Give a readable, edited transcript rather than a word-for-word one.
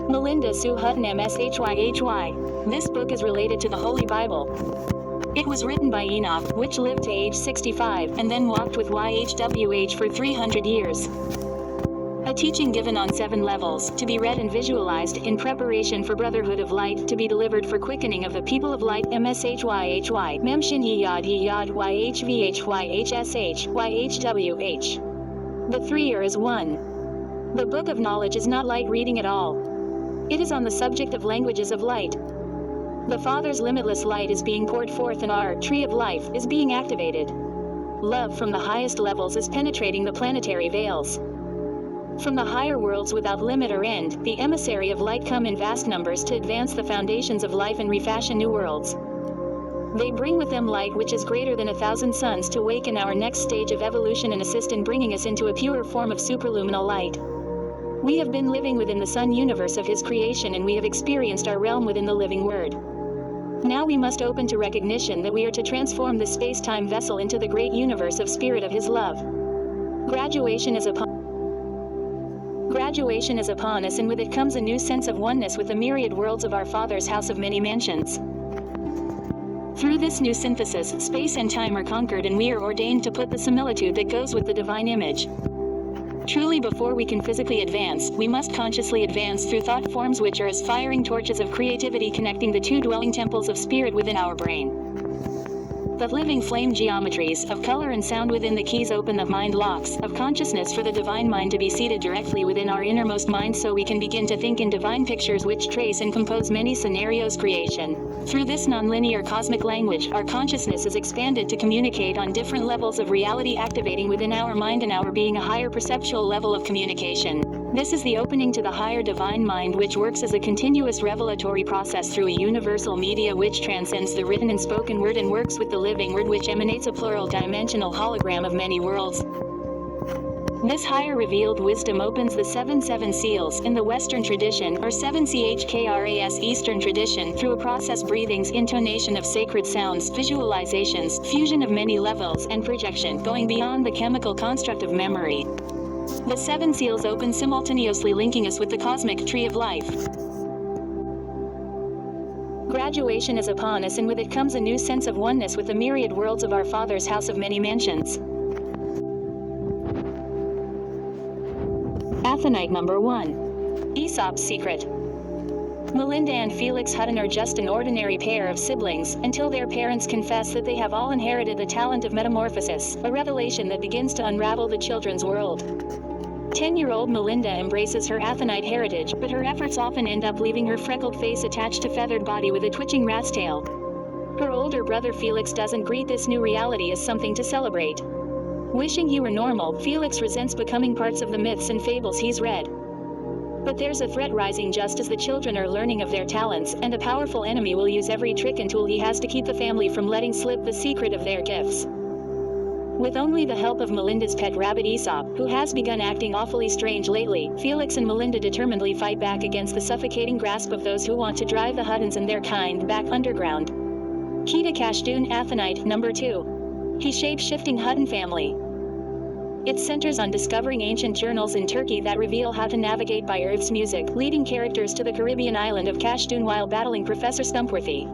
Melinda Sue Hutton MSHYHY. This book is related to the Holy Bible. It was written by Enoch, which lived to age 65, and then walked with YHWH for 300 years. A teaching given on 7 levels, to be read and visualized, in preparation for brotherhood of light, to be delivered for quickening of the people of light. MSHYHY, Memshin Yod YHVHYHSH, YHWH. The 3 are as one. The Book of Knowledge is not light reading at all. It is on the subject of languages of light. The Father's limitless light is being poured forth, and our tree of life is being activated. Love from the highest levels is penetrating the planetary veils. From the higher worlds without limit or end, the emissary of light come in vast numbers to advance the foundations of life and refashion new worlds. They bring with them light which is greater than 1,000 suns to awaken our next stage of evolution and assist in bringing us into a purer form of superluminal light. We have been living within the sun universe of His creation, and we have experienced our realm within the living Word. Now we must open to recognition that we are to transform this space-time vessel into the great universe of spirit of His love. Graduation is upon us, and with it comes a new sense of oneness with the myriad worlds of our Father's house of many mansions. Through this new synthesis, space and time are conquered, and we are ordained to put the similitude that goes with the divine image. Truly, before we can physically advance, we must consciously advance through thought forms which are as firing torches of creativity, connecting the 2 dwelling temples of spirit within our brain. The living flame geometries of color and sound within the keys open the mind locks of consciousness for the divine mind to be seated directly within our innermost mind, so we can begin to think in divine pictures which trace and compose many scenarios creation. Through this nonlinear cosmic language, our consciousness is expanded to communicate on different levels of reality, activating within our mind and our being a higher perceptual level of communication. This is the opening to the higher divine mind, which works as a continuous revelatory process through a universal media which transcends the written and spoken word and works with the living word, which emanates a plural dimensional hologram of many worlds. This higher revealed wisdom opens the 7 seals in the Western tradition, or 7 CHKRAS Eastern tradition, through a process breathings, intonation of sacred sounds, visualizations, fusion of many levels, and projection, going beyond the chemical construct of memory. The 7 seals open simultaneously, linking us with the cosmic tree of life. Graduation is upon us, and with it comes a new sense of oneness with the myriad worlds of our Father's house of many mansions. Athonite number 1. Aesop's Secret. Melinda and Felix Hutton are just an ordinary pair of siblings, until their parents confess that they have all inherited the talent of metamorphosis, a revelation that begins to unravel the children's world. 10-year-old Melinda embraces her Athonite heritage, but her efforts often end up leaving her freckled face attached to feathered body with a twitching rat's tail. Her older brother Felix doesn't greet this new reality as something to celebrate. Wishing he were normal, Felix resents becoming parts of the myths and fables he's read. But there's a threat rising just as the children are learning of their talents, and a powerful enemy will use every trick and tool he has to keep the family from letting slip the secret of their gifts. With only the help of Melinda's pet rabbit Aesop, who has begun acting awfully strange lately, Felix and Melinda determinedly fight back against the suffocating grasp of those who want to drive the Huttons and their kind back underground. Key to Kashtun Athonite number 2. He shape-shifting Hutton family. It centers on discovering ancient journals in Turkey that reveal how to navigate by Earth's music, leading characters to the Caribbean island of Kashtun while battling Professor Stumpworthy.